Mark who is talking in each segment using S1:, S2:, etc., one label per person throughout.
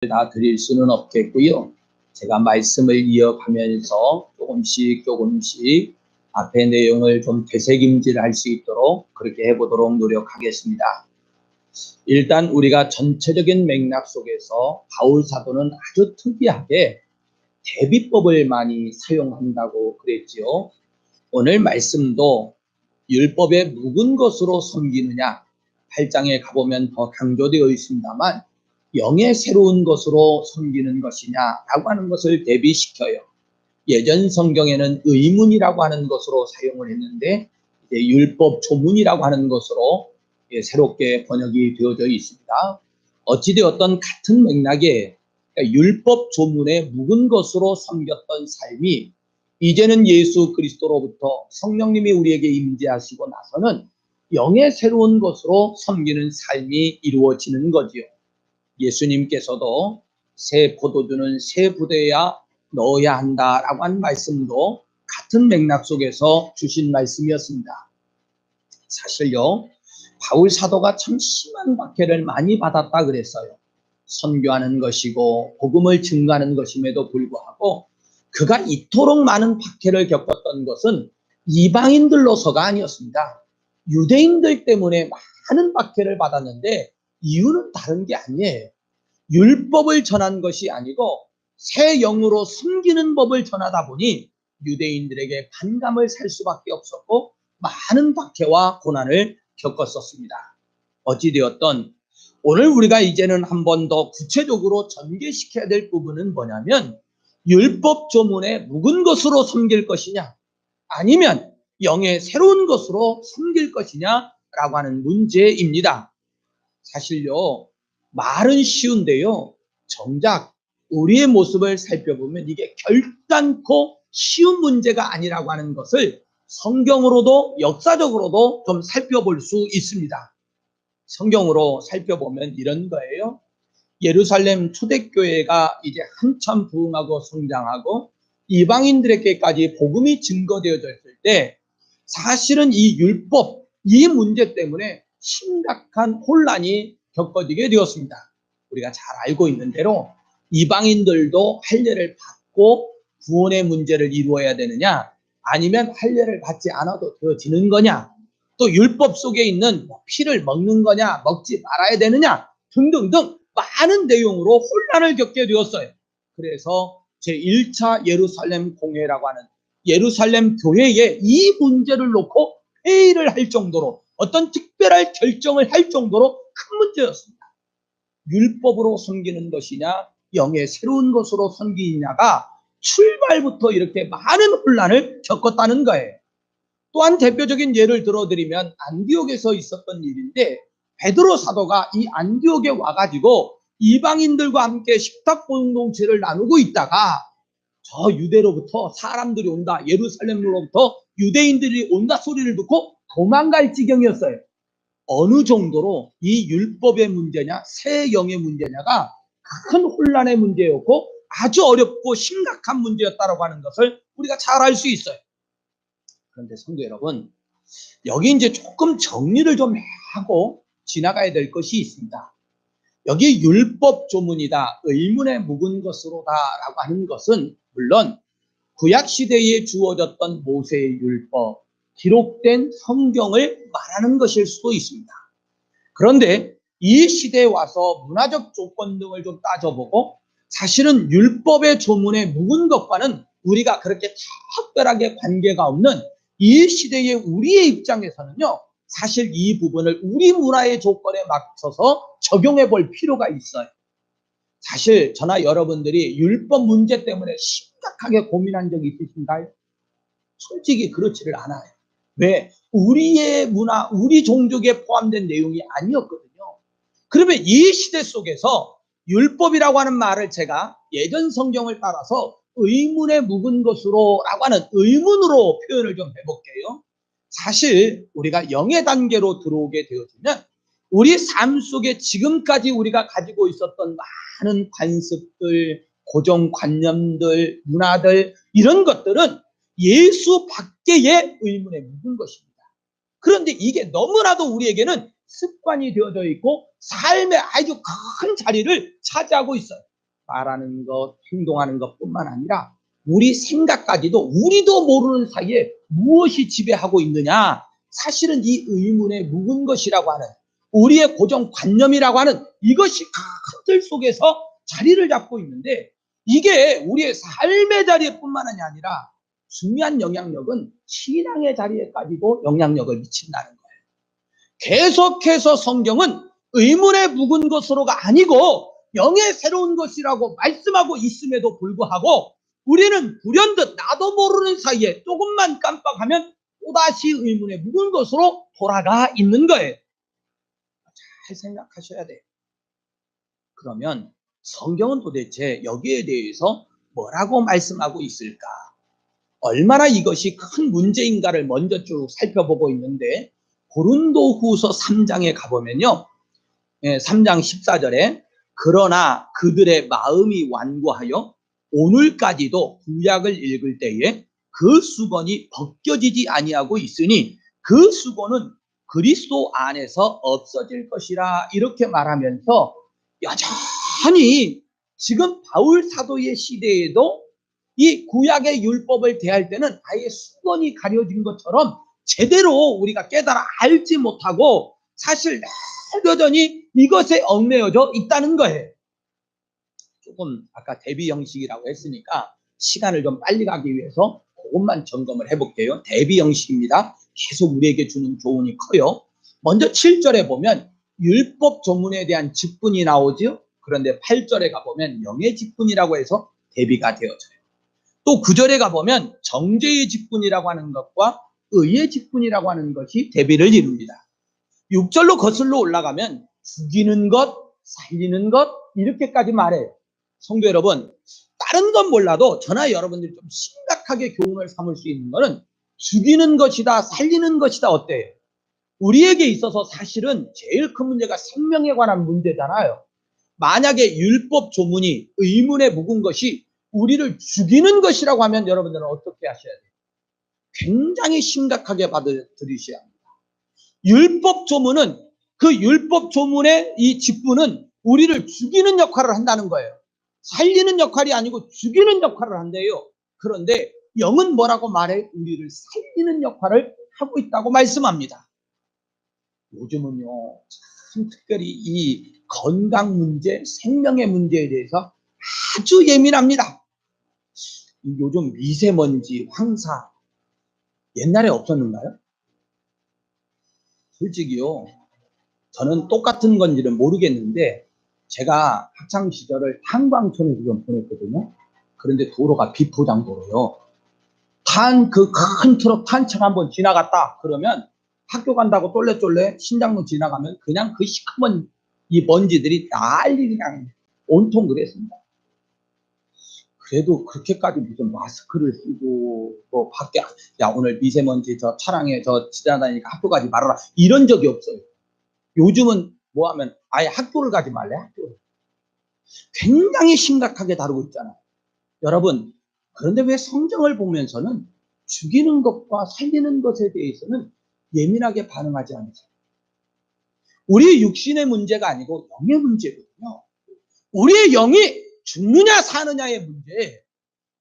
S1: 다 드릴 수는 없겠고요. 제가 말씀을 이어가면서 조금씩 앞의 내용을 좀 되새김질할 수 있도록 그렇게 해보도록 노력하겠습니다. 일단 우리가 전체적인 맥락 속에서 바울 사도는 아주 특이하게 대비법을 많이 사용한다고 그랬지요. 오늘 말씀도 율법에 묵은 것으로 섬기느냐 8장에 가보면 더 강조되어 있습니다만 영의 새로운 것으로 섬기는 것이냐라고 하는 것을 대비시켜요. 예전 성경에는 의문이라고 하는 것으로 사용을 했는데 이제 율법 조문이라고 하는 것으로 새롭게 번역이 되어져 있습니다. 어찌되었던 같은 맥락에 그러니까 율법 조문에 묵은 것으로 섬겼던 삶이 이제는 예수 그리스도로부터 성령님이 우리에게 임재하시고 나서는 영의 새로운 것으로 섬기는 삶이 이루어지는 거지요. 예수님께서도 새 포도주는 새 부대에야 넣어야 한다라고 한 말씀도 같은 맥락 속에서 주신 말씀이었습니다. 사실요, 바울 사도가 참 심한 박해를 많이 받았다 그랬어요. 선교하는 것이고 복음을 증거하는 것임에도 불구하고 그가 이토록 많은 박해를 겪었던 것은 이방인들로서가 아니었습니다. 유대인들 때문에 많은 박해를 받았는데 이유는 다른 게 아니에요. 율법을 전한 것이 아니고 새 영으로 숨기는 법을 전하다 보니 유대인들에게 반감을 살 수밖에 없었고 많은 박해와 고난을 겪었었습니다. 어찌되었던 오늘 우리가 이제는 한 번 더 구체적으로 전개시켜야 될 부분은 뭐냐면 율법 조문에 묵은 것으로 섬길 것이냐 아니면 영의 새로운 것으로 섬길 것이냐라고 하는 문제입니다. 사실요, 말은 쉬운데요, 정작 우리의 모습을 살펴보면 이게 결단코 쉬운 문제가 아니라고 하는 것을 성경으로도 역사적으로도 좀 살펴볼 수 있습니다. 성경으로 살펴보면 이런 거예요. 예루살렘 초대교회가 이제 한참 부흥하고 성장하고 이방인들에게까지 복음이 증거되어졌을 때 사실은 이 율법, 이 문제 때문에 심각한 혼란이 겪어지게 되었습니다. 우리가 잘 알고 있는 대로 이방인들도 할례를 받고 구원의 문제를 이루어야 되느냐 아니면 할례를 받지 않아도 되어지는 거냐 또 율법 속에 있는 피를 먹는 거냐 먹지 말아야 되느냐 등등등 많은 내용으로 혼란을 겪게 되었어요. 그래서 제1차 예루살렘 공회라고 하는 예루살렘 교회에 이 문제를 놓고 회의를 할 정도로 어떤 특별한 결정을 할 정도로 큰 문제였습니다. 율법으로 섬기는 것이냐 영의 새로운 것으로 섬기느냐가 출발부터 이렇게 많은 혼란을 겪었다는 거예요. 또한 대표적인 예를 들어드리면 안디옥에서 있었던 일인데 베드로 사도가 이 안디옥에 와가지고 이방인들과 함께 식탁 공동체를 나누고 있다가 저 유대로부터 사람들이 온다, 예루살렘으로부터 유대인들이 온다 소리를 듣고 도망갈 지경이었어요. 어느 정도로 이 율법의 문제냐 새 영의 문제냐가 큰 혼란의 문제였고 아주 어렵고 심각한 문제였다고 하는 것을 우리가 잘 알 수 있어요. 그런데 성도 여러분, 여기 이제 조금 정리를 좀 하고 지나가야 될 것이 있습니다. 여기 율법 조문이다, 의문에 묵은 것으로다라고 하는 것은 물론 구약 시대에 주어졌던 모세의 율법, 기록된 성경을 말하는 것일 수도 있습니다. 그런데 이 시대에 와서 문화적 조건 등을 좀 따져보고 사실은 율법의 조문에 묵은 것과는 우리가 그렇게 특별하게 관계가 없는 이 시대의 우리의 입장에서는요, 사실 이 부분을 우리 문화의 조건에 맞춰서 적용해 볼 필요가 있어요. 사실 저나 여러분들이 율법 문제 때문에 심각하게 고민한 적이 있으신가요? 솔직히 그렇지를 않아요. 왜? 우리의 문화, 우리 종족에 포함된 내용이 아니었거든요. 그러면 이 시대 속에서 율법이라고 하는 말을 제가 예전 성경을 따라서 의문에 묵은 것으로 라고 하는 의문으로 표현을 좀 해볼게요. 사실 우리가 영의 단계로 들어오게 되어지면 우리 삶 속에 지금까지 우리가 가지고 있었던 많은 관습들, 고정관념들, 문화들 이런 것들은 예수 밖의 의문에 묵은 것입니다. 그런데 이게 너무나도 우리에게는 습관이 되어져 있고 삶의 아주 큰 자리를 차지하고 있어요. 말하는 것, 행동하는 것뿐만 아니라 우리 생각까지도 우리도 모르는 사이에 무엇이 지배하고 있느냐. 사실은 이 의문에 묵은 것이라고 하는 우리의 고정관념이라고 하는 이것이 큰 틀 속에서 자리를 잡고 있는데 이게 우리의 삶의 자리뿐만 아니라 중요한 영향력은 신앙의 자리에까지도 영향력을 미친다는 거예요. 계속해서 성경은 의문에 묵은 것으로가 아니고 영의 새로운 것이라고 말씀하고 있음에도 불구하고 우리는 불현듯 나도 모르는 사이에 조금만 깜빡하면 또다시 의문에 묵은 것으로 돌아가 있는 거예요. 잘 생각하셔야 돼요. 그러면 성경은 도대체 여기에 대해서 뭐라고 말씀하고 있을까? 얼마나 이것이 큰 문제인가를 먼저 쭉 살펴보고 있는데 고린도후서 3장에 가보면요. 3장 14절에 그러나 그들의 마음이 완고하여 오늘까지도 구약을 읽을 때에 그 수건이 벗겨지지 아니하고 있으니 그 수건은 그리스도 안에서 없어질 것이라 이렇게 말하면서 여전히 지금 바울 사도의 시대에도 이 구약의 율법을 대할 때는 아예 수건이 가려진 것처럼 제대로 우리가 깨달아 알지 못하고 사실 여전히 이것에 얽매여져 있다는 거예요. 조금 아까 대비 형식이라고 했으니까 시간을 좀 빨리 가기 위해서 그것만 점검을 해볼게요. 대비 형식입니다. 계속 우리에게 주는 교훈이 커요. 먼저 7절에 보면 율법 조문에 대한 직분이 나오죠. 그런데 8절에 가보면 영의 직분이라고 해서 대비가 되어져요. 또 9절에 가보면 정죄의 직분이라고 하는 것과 의의 직분이라고 하는 것이 대비를 이룹니다. 6절로 거슬러 올라가면 죽이는 것, 살리는 것 이렇게까지 말해요. 성도 여러분, 다른 건 몰라도 저나 여러분들이 좀 심각하게 교훈을 삼을 수 있는 거는 죽이는 것이다, 살리는 것이다 어때요? 우리에게 있어서 사실은 제일 큰 문제가 생명에 관한 문제잖아요. 만약에 율법 조문이 의문에 묵은 것이 우리를 죽이는 것이라고 하면 여러분들은 어떻게 하셔야 돼요? 굉장히 심각하게 받아들이셔야 합니다. 율법 조문은 그 율법 조문의 이 직분은 우리를 죽이는 역할을 한다는 거예요. 살리는 역할이 아니고 죽이는 역할을 한대요. 그런데 영은 뭐라고 말해? 우리를 살리는 역할을 하고 있다고 말씀합니다. 요즘은요, 참 특별히 이 건강 문제, 생명의 문제에 대해서 아주 예민합니다. 요즘 미세먼지, 황사, 옛날에 없었는가요? 솔직히요, 저는 똑같은 건지는 모르겠는데 제가 학창 시절을 탄광촌에서 좀 보냈거든요. 그런데 도로가 비포장도로요. 그 큰 트럭 탄창 한번 지나갔다 그러면 학교 간다고 쫄래쫄래 신장로 지나가면 그냥 그 시커먼 이 먼지들이 난리 그냥 온통 그랬습니다. 그래도 그렇게까지 무슨 마스크를 쓰고 또 밖에 야 오늘 미세먼지 저 차량에 저 지나다니니까 학교 가지 말아라 이런 적이 없어요. 요즘은 뭐 하면 아예 학교를 가지 말래 학교를. 굉장히 심각하게 다루고 있잖아요. 여러분 그런데 왜 성경을 보면서는 죽이는 것과 살리는 것에 대해서는 예민하게 반응하지 않으세요? 우리의 육신의 문제가 아니고 영의 문제거든요. 우리의 영이 죽느냐 사느냐의 문제.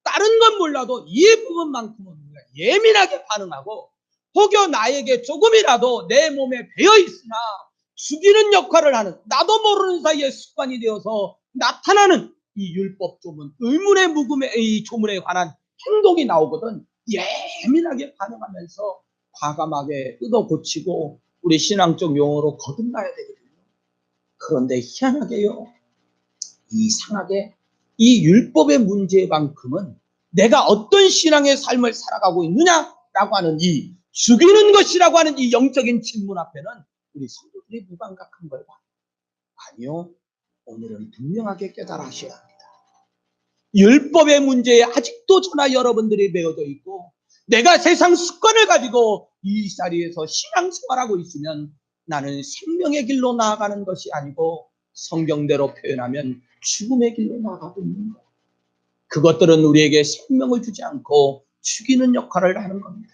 S1: 다른 건 몰라도 이 부분만큼은 우리가 예민하게 반응하고 혹여 나에게 조금이라도 내 몸에 배어 있으나 죽이는 역할을 하는 나도 모르는 사이에 습관이 되어서 나타나는 이 율법 조문, 의문의 묵음의 이 조문에 관한 행동이 나오거든 예민하게 반응하면서 과감하게 뜯어 고치고 우리 신앙적 용어로 거듭나야 되거든요. 그런데 희한하게요. 이상하게 이 율법의 문제만큼은 내가 어떤 신앙의 삶을 살아가고 있느냐라고 하는 이 죽이는 것이라고 하는 이 영적인 질문 앞에는 우리 성도들이 무감각한 걸까? 아니요. 오늘은 분명하게 깨달아 하셔야 합니다. 율법의 문제에 아직도 저나 여러분들이 매여져 있고 내가 세상 습관을 가지고 이 자리에서 신앙생활하고 있으면 나는 생명의 길로 나아가는 것이 아니고 성경대로 표현하면 죽음의 길로 나아가고 있는 거예요. 그것들은 우리에게 생명을 주지 않고 죽이는 역할을 하는 겁니다.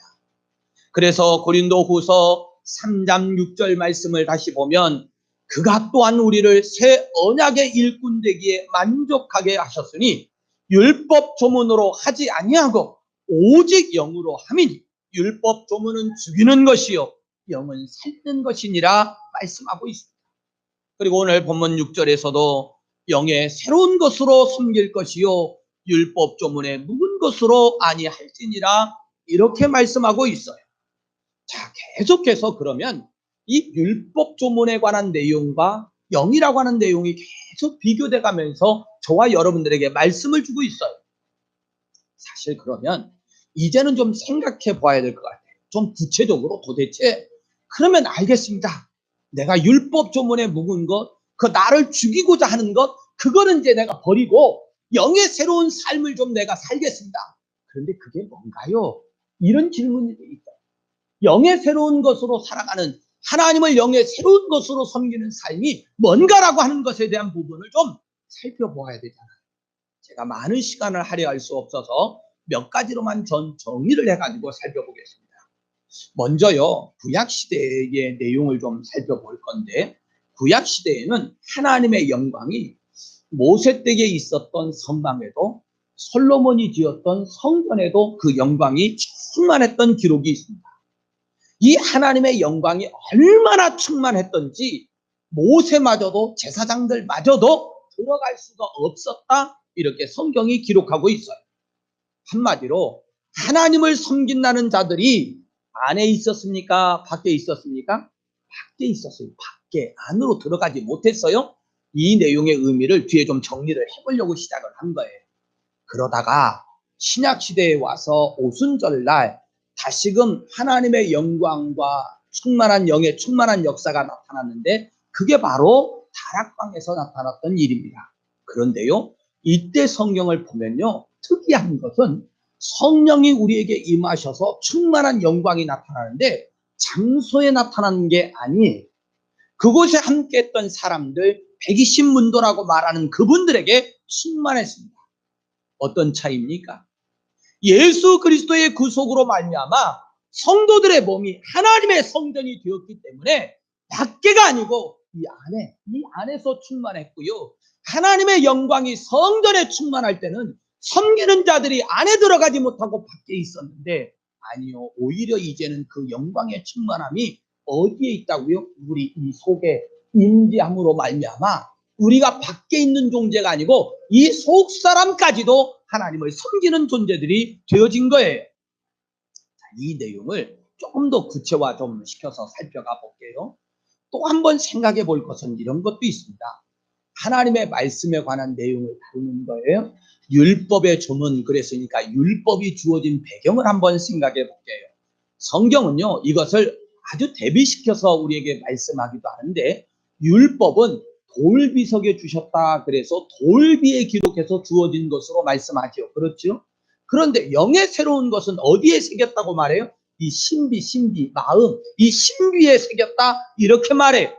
S1: 그래서 고린도후서 3장 6절 말씀을 다시 보면 그가 또한 우리를 새 언약의 일꾼 되기에 만족하게 하셨으니 율법 조문으로 하지 아니하고 오직 영으로 함이니 율법 조문은 죽이는 것이요 영은 살리는 것이니라 말씀하고 있습니다. 그리고 오늘 본문 6절에서도 영의 새로운 것으로 섬길 것이요 율법 조문에 묵은 것으로 아니할지니라 이렇게 말씀하고 있어요. 자, 계속해서 그러면 이 율법 조문에 관한 내용과 영이라고 하는 내용이 계속 비교돼 가면서 저와 여러분들에게 말씀을 주고 있어요. 사실 그러면 이제는 좀 생각해 봐야 될 것 같아요. 좀 구체적으로 도대체 그러면 알겠습니다. 내가 율법 조문에 묵은 것, 그 나를 죽이고자 하는 것, 그거는 이제 내가 버리고 영의 새로운 삶을 좀 내가 살겠습니다. 그런데 그게 뭔가요? 이런 질문이 있어요. 영의 새로운 것으로 살아가는 하나님을 영의 새로운 것으로 섬기는 삶이 뭔가라고 하는 것에 대한 부분을 좀 살펴보아야 되잖아요. 제가 많은 시간을 할애할 수 없어서 몇 가지로만 정리를 해가지고 살펴보겠습니다. 먼저요, 구약시대의 내용을 좀 살펴볼 건데, 구약시대에는 하나님의 영광이 모세 때에 있었던 성막에도 솔로몬이 지었던 성전에도 그 영광이 충만했던 기록이 있습니다. 이 하나님의 영광이 얼마나 충만했던지 모세마저도 제사장들마저도 들어갈 수가 없었다 이렇게 성경이 기록하고 있어요. 한마디로 하나님을 섬긴다는 자들이 안에 있었습니까? 밖에 있었습니까? 밖에 있었어요. 밖에 안으로 들어가지 못했어요. 이 내용의 의미를 뒤에 좀 정리를 해보려고 시작을 한 거예요. 그러다가 신약시대에 와서 오순절날 다시금 하나님의 영광과 충만한 영의 충만한 역사가 나타났는데 그게 바로 다락방에서 나타났던 일입니다. 그런데요, 이때 성경을 보면요, 특이한 것은 성령이 우리에게 임하셔서 충만한 영광이 나타나는데 장소에 나타나는 게 아니에요. 그곳에 함께했던 사람들 120문도라고 말하는 그분들에게 충만했습니다. 어떤 차이입니까? 예수 그리스도의 구속으로 말미암아 성도들의 몸이 하나님의 성전이 되었기 때문에 밖에가 아니고 이 안에서 충만했고요. 하나님의 영광이 성전에 충만할 때는 섬기는 자들이 안에 들어가지 못하고 밖에 있었는데 아니요, 오히려 이제는 그 영광의 충만함이 어디에 있다고요? 우리 이 속에 임재함으로 말미암아 우리가 밖에 있는 존재가 아니고 이 속 사람까지도 하나님을 섬기는 존재들이 되어진 거예요. 자, 이 내용을 조금 더 구체화 좀 시켜서 살펴가 볼게요. 또 한 번 생각해 볼 것은 이런 것도 있습니다. 하나님의 말씀에 관한 내용을 다루는 거예요. 율법의 조문 그랬으니까 율법이 주어진 배경을 한번 생각해 볼게요. 성경은요, 이것을 아주 대비시켜서 우리에게 말씀하기도 하는데 율법은 돌비석에 주셨다 그래서 돌비에 기록해서 주어진 것으로 말씀하죠. 그렇죠? 그런데 영의 새로운 것은 어디에 새겼다고 말해요? 이 신비, 마음, 이 신비에 새겼다 이렇게 말해요.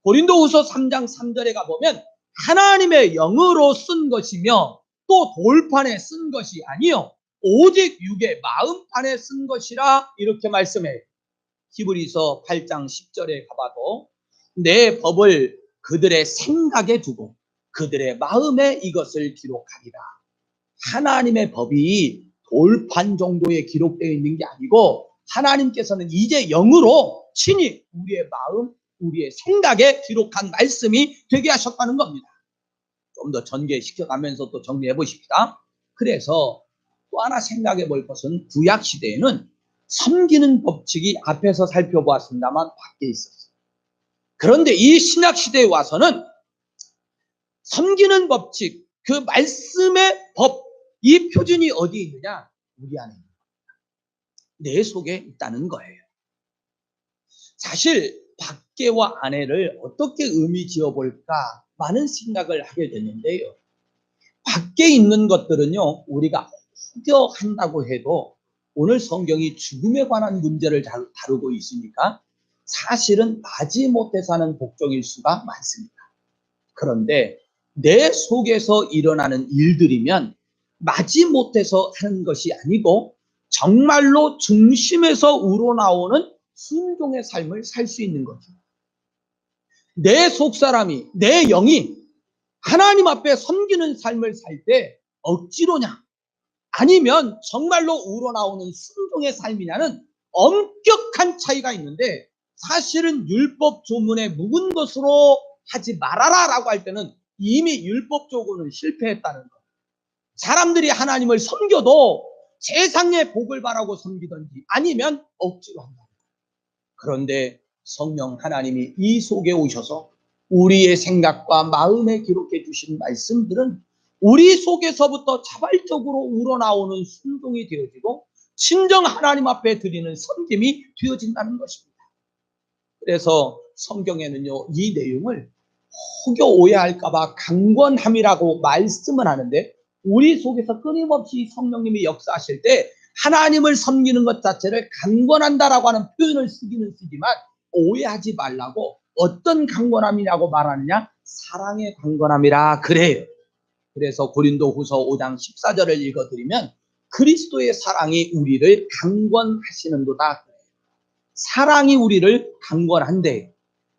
S1: 고린도후서 3장 3절에 가보면 하나님의 영으로 쓴 것이며 또 돌판에 쓴 것이 아니요 오직 육의 마음판에 쓴 것이라 이렇게 말씀해요. 히브리서 8장 10절에 가봐도 내 법을 그들의 생각에 두고 그들의 마음에 이것을 기록하리라. 하나님의 법이 돌판 정도에 기록되어 있는 게 아니고 하나님께서는 이제 영으로 친히 우리의 마음, 우리의 생각에 기록한 말씀이 되게 하셨다는 겁니다. 좀 더 전개시켜가면서 또 정리해 보십시다. 그래서 또 하나 생각해 볼 것은 구약시대에는 섬기는 법칙이 앞에서 살펴보았습니다만 밖에 있었어요. 그런데 이 신약시대에 와서는 섬기는 법칙, 그 말씀의 법, 이 표준이 어디에 있느냐? 우리 안에 있는 겁니다. 내 속에 있다는 거예요. 사실 밖에와 안에를 어떻게 의미 지어볼까 많은 생각을 하게 되는데요. 밖에 있는 것들은요, 우리가 혹여한다고 해도 오늘 성경이 죽음에 관한 문제를 다루고 있으니까 사실은 마지못해 사는 복종일 수가 많습니다. 그런데 내 속에서 일어나는 일들이면 마지못해서 하는 것이 아니고 정말로 중심에서 우러나오는 순종의 삶을 살 수 있는 거죠. 내 속사람이, 내 영이 하나님 앞에 섬기는 삶을 살 때 억지로냐, 아니면 정말로 우러나오는 순종의 삶이냐는 엄격한 차이가 있는데, 사실은 율법 조문에 묵은 것으로 하지 말아라 라고 할 때는 이미 율법 조문은 실패했다는 것. 사람들이 하나님을 섬겨도 세상의 복을 바라고 섬기든지 아니면 억지로 한다. 그런데 성령 하나님이 이 속에 오셔서 우리의 생각과 마음에 기록해 주신 말씀들은 우리 속에서부터 자발적으로 우러나오는 순종이 되어지고 친정 하나님 앞에 드리는 섬김이 되어진다는 것입니다. 그래서 성경에는요, 이 내용을 혹여 오해할까봐 강권함이라고 말씀을 하는데, 우리 속에서 끊임없이 성령님이 역사하실 때 하나님을 섬기는 것 자체를 강권한다라고 하는 표현을 쓰기는 쓰지만 오해하지 말라고, 어떤 강권함이라고 말하느냐, 사랑의 강권함이라 그래요. 그래서 고린도후서 5장 14절을 읽어드리면 그리스도의 사랑이 우리를 강권하시는도다. 사랑이 우리를 강권한데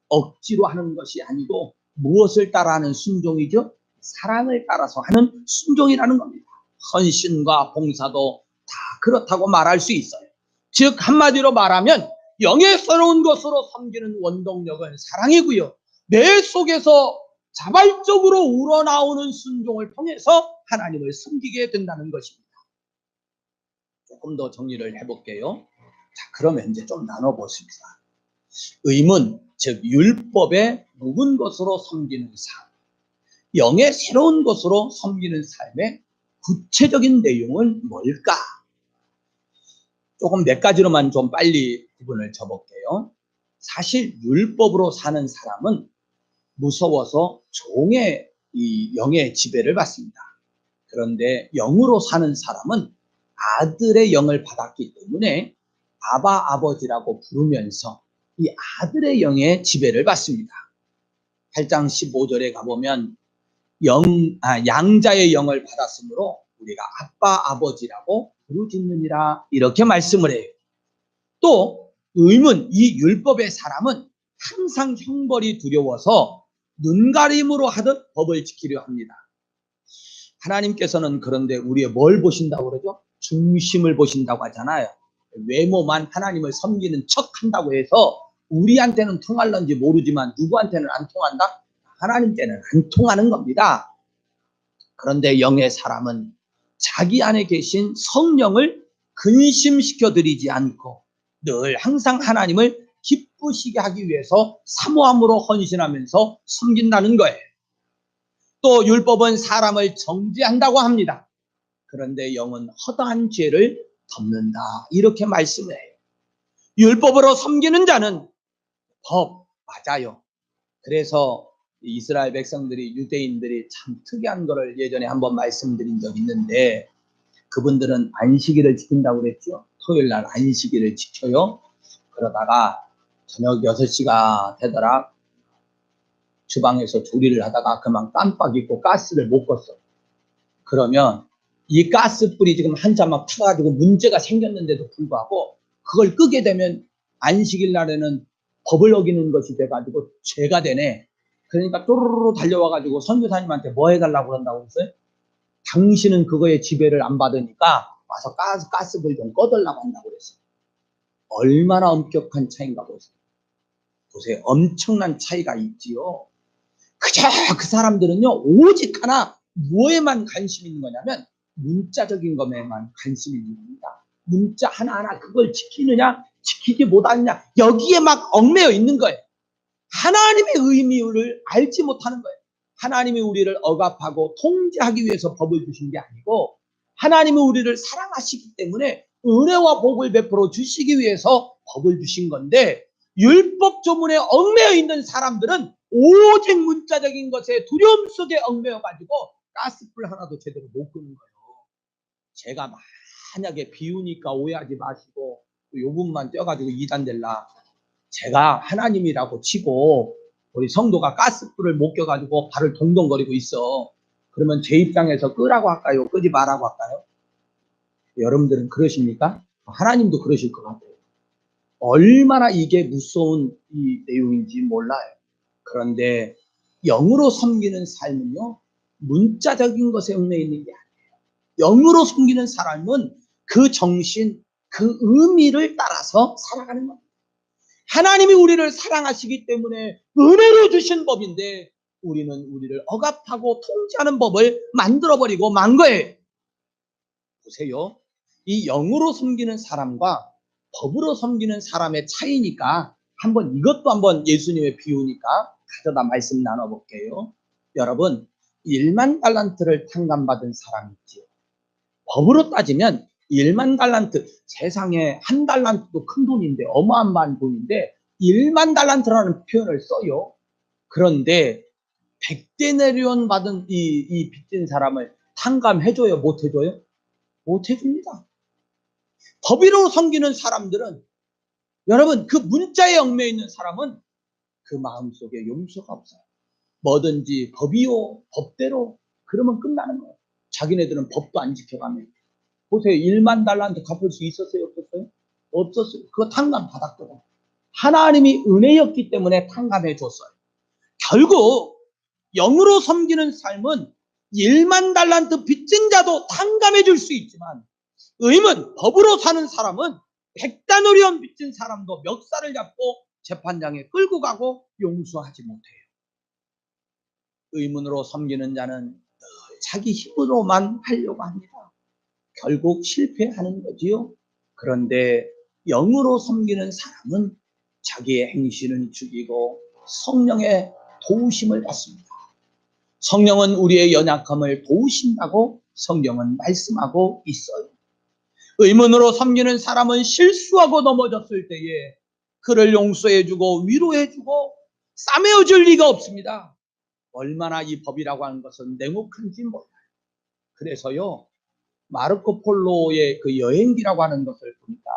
S1: 억지로 하는 것이 아니고 무엇을 따라하는 순종이죠? 사랑을 따라서 하는 순종이라는 겁니다. 헌신과 봉사도 다 그렇다고 말할 수 있어요. 즉 한마디로 말하면 영예스러운 것으로 섬기는 원동력은 사랑이고요, 내 속에서 자발적으로 우러나오는 순종을 통해서 하나님을 섬기게 된다는 것입니다. 조금 더 정리를 해볼게요. 자, 그러면 이제 좀 나눠보십시다. 의문, 즉 율법에 묵은 것으로 섬기는 삶, 영의 새로운 것으로 섬기는 삶의 구체적인 내용은 뭘까? 조금 몇 가지로만 좀 빨리 구분을 줘볼게요. 사실 율법으로 사는 사람은 무서워서 종의 이 영의 지배를 받습니다. 그런데 영으로 사는 사람은 아들의 영을 받았기 때문에 아바 아버지라고 부르면서 이 아들의 영의 지배를 받습니다. 8장 15절에 가보면 양자의 영을 받았으므로 우리가 아빠 아버지라고 부르짖느니라 이렇게 말씀을 해요. 또 의문, 이 율법의 사람은 항상 형벌이 두려워서 눈가림으로 하듯 법을 지키려 합니다. 하나님께서는 그런데 우리의 뭘 보신다고 그러죠? 중심을 보신다고 하잖아요. 외모만 하나님을 섬기는 척 한다고 해서 우리한테는 통할런지 모르지만 누구한테는 안 통한다? 하나님께는 안 통하는 겁니다. 그런데 영의 사람은 자기 안에 계신 성령을 근심시켜 드리지 않고 늘 항상 하나님을 기쁘시게 하기 위해서 사모함으로 헌신하면서 섬긴다는 거예요. 또 율법은 사람을 정죄한다고 합니다. 그런데 영은 허다한 죄를 덮는다 이렇게 말씀을 해요. 율법으로 섬기는 자는 법 맞아요. 그래서 이스라엘 백성들이, 유대인들이 참 특이한 거를 예전에 한번 말씀드린 적이 있는데, 그분들은 안식일을 지킨다고 그랬죠. 토요일 날 안식일을 지켜요. 그러다가 저녁 6시가 되더라 주방에서 조리를 하다가 그만 깜빡 잊고 가스를 못 껐어. 그러면 이 가스불이 지금 한참 막 타가지고 문제가 생겼는데도 불구하고 그걸 끄게 되면 안식일 날에는 법을 어기는 것이 돼가지고 죄가 되네. 그러니까 또르르 달려와가지고 선교사님한테 뭐 해달라고 그런다고 했어요? 당신은 그거에 지배를 안 받으니까 와서 가스불 좀 꺼달라고 한다고 그랬어요. 얼마나 엄격한 차이인가 보세요. 보세요. 엄청난 차이가 있지요. 그저 그 사람들은요, 오직 하나 뭐에만 관심이 있는 거냐면 문자적인 것에만 관심이 있는 겁니다. 문자 하나하나 그걸 지키느냐 지키지 못하느냐 여기에 막 얽매여 있는 거예요. 하나님의 의미를 알지 못하는 거예요. 하나님이 우리를 억압하고 통제하기 위해서 법을 주신 게 아니고 하나님이 우리를 사랑하시기 때문에 은혜와 복을 베풀어 주시기 위해서 법을 주신 건데, 율법 조문에 얽매여 있는 사람들은 오직 문자적인 것에 두려움 속에 얽매여 가지고 가스불 하나도 제대로 못 끄는 거예요. 제가 만약에 비우니까 오해하지 마시고 요분만 떼어가지고 이단될라. 제가 하나님이라고 치고 우리 성도가 가스불을 못 껴가지고 발을 동동거리고 있어. 그러면 제 입장에서 끄라고 할까요? 끄지 말라고 할까요? 여러분들은 그러십니까? 하나님도 그러실 것 같아요. 얼마나 이게 무서운 이 내용인지 몰라요. 그런데 영으로 섬기는 삶은요, 문자적인 것에 얽매여 있는 게 아니에요. 영으로 섬기는 사람은 그 정신, 그 의미를 따라서 살아가는 겁니다. 하나님이 우리를 사랑하시기 때문에 은혜로 주신 법인데 우리는 우리를 억압하고 통제하는 법을 만들어버리고 만 거예요. 보세요. 이 영으로 섬기는 사람과 법으로 섬기는 사람의 차이니까 이것도 한번 예수님의 비유니까 가져다 말씀 나눠볼게요. 여러분, 1만 달란트를 탕감받은 사람이 있지요. 법으로 따지면 1만 달란트, 세상에 한 달란트도 큰 돈인데 어마어마한 돈인데 1만 달란트라는 표현을 써요. 그런데 100데나리온 받은 이 빚진 사람을 탕감해줘요? 못해줘요? 못해줍니다. 법으로 섬기는 사람들은, 여러분, 그 문자에 얽매여 있는 사람은 그 마음속에 용서가 없어요. 뭐든지 법이요, 법대로, 그러면 끝나는 거예요. 자기네들은 법도 안 지켜가면. 보세요. 1만 달란트 갚을 수 있었어요? 없었어요? 없었어요. 그거 탕감 받았거든. 하나님이 은혜였기 때문에 탕감해 줬어요. 결국 영으로 섬기는 삶은 1만 달란트 빚진 자도 탕감해 줄 수 있지만, 의문, 법으로 사는 사람은 100데나리온 빚진 사람도 멱살을 잡고 재판장에 끌고 가고 용서하지 못해요. 의문으로 섬기는 자는 늘 자기 힘으로만 하려고 합니다. 결국 실패하는 거지요. 그런데 영으로 섬기는 사람은 자기의 행실은 죽이고 성령의 도우심을 받습니다. 성령은 우리의 연약함을 도우신다고 성경은 말씀하고 있어요. 의문으로 섬기는 사람은 실수하고 넘어졌을 때에 그를 용서해주고 위로해주고 싸매어줄 리가 없습니다. 얼마나 이 법이라고 하는 것은 냉혹한지 몰라요. 그래서요, 마르코 폴로의 그 여행기라고 하는 것을 보니까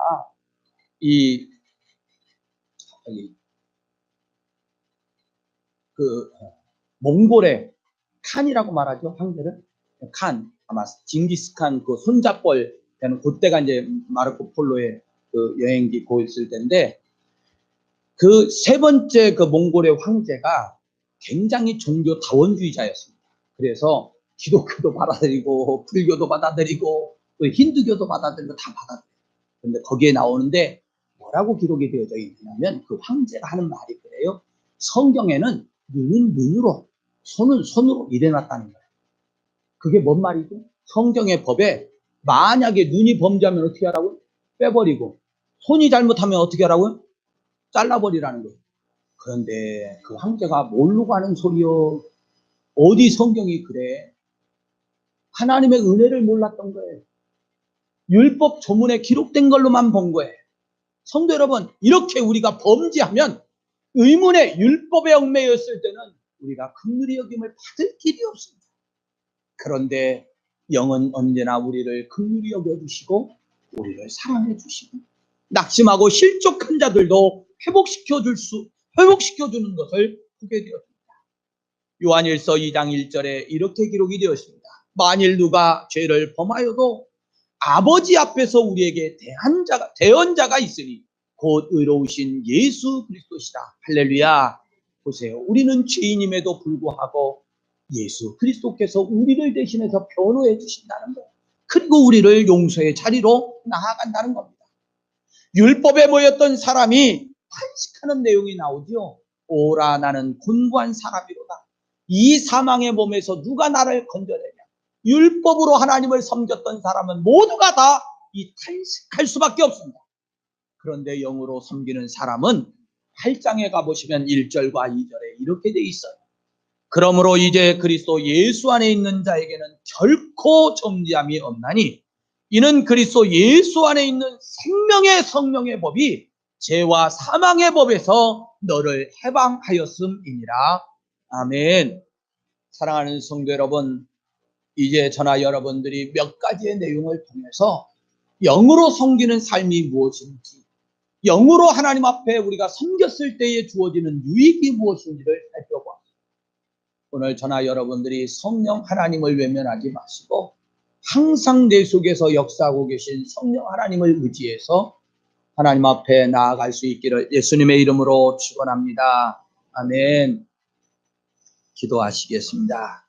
S1: 그 몽골의 칸이라고 말하죠, 황제를. 칸, 아마 징기스칸 그 손잡벌 되는 그때가 이제 마르코 폴로의 그 여행기 고있을 때인데, 그 세 번째 그 몽골의 황제가 굉장히 종교 다원주의자였습니다. 그래서 기독교도 받아들이고 불교도 받아들이고 또 힌두교도 받아들이고 다 받아들여요. 그런데 거기에 나오는데 뭐라고 기록이 되어져 있냐면, 그 황제가 하는 말이 그래요. 성경에는 눈은 눈으로, 손은 손으로 이래놨다는 거예요. 그게 뭔 말이죠? 성경의 법에 만약에 눈이 범죄하면 어떻게 하라고요? 빼버리고, 손이 잘못하면 어떻게 하라고요? 잘라버리라는 거예요. 그런데 그 황제가 모르고 하는 소리요. 어디 성경이 그래? 하나님의 은혜를 몰랐던 거예요. 율법 조문에 기록된 걸로만 본 거예요. 성도 여러분, 이렇게 우리가 범죄하면 의문의 율법에 얽매였을 때는 우리가 긍휼히 여김을 받을 길이 없습니다. 그런데 영은 언제나 우리를 긍휼히 여겨주시고 우리를 사랑해 주시고 낙심하고 실족한 자들도 회복시켜주는 것을 보게 되었습니다. 요한일서 2장 1절에 이렇게 기록이 되었습니다. 만일 누가 죄를 범하여도 아버지 앞에서 우리에게 대언자가 있으니 곧 의로우신 예수 그리스도시라. 할렐루야. 보세요. 우리는 죄인임에도 불구하고 예수 그리스도께서 우리를 대신해서 변호해 주신다는 거예요. 그리고 우리를 용서의 자리로 나아간다는 겁니다. 율법에 모였던 사람이 탄식하는 내용이 나오죠. 오라, 나는 곤고한 사람이로다. 이 사망의 몸에서 누가 나를 건져내냐. 율법으로 하나님을 섬겼던 사람은 모두가 다 이 탄식할 수밖에 없습니다. 그런데 영으로 섬기는 사람은 8장에 가보시면 1절과 2절에 이렇게 돼 있어요. 그러므로 이제 그리스도 예수 안에 있는 자에게는 결코 정죄함이 없나니 이는 그리스도 예수 안에 있는 생명의 성령의 법이 죄와 사망의 법에서 너를 해방하였음이니라. 아멘. 사랑하는 성도 여러분, 이제 저나 여러분들이 몇 가지의 내용을 통해서 영으로 섬기는 삶이 무엇인지, 영으로 하나님 앞에 우리가 섬겼을 때에 주어지는 유익이 무엇인지를 살펴보았습니다. 오늘 저나 여러분들이 성령 하나님을 외면하지 마시고 항상 내 속에서 역사하고 계신 성령 하나님을 의지해서 하나님 앞에 나아갈 수 있기를 예수님의 이름으로 축원합니다. 아멘. 기도하시겠습니다.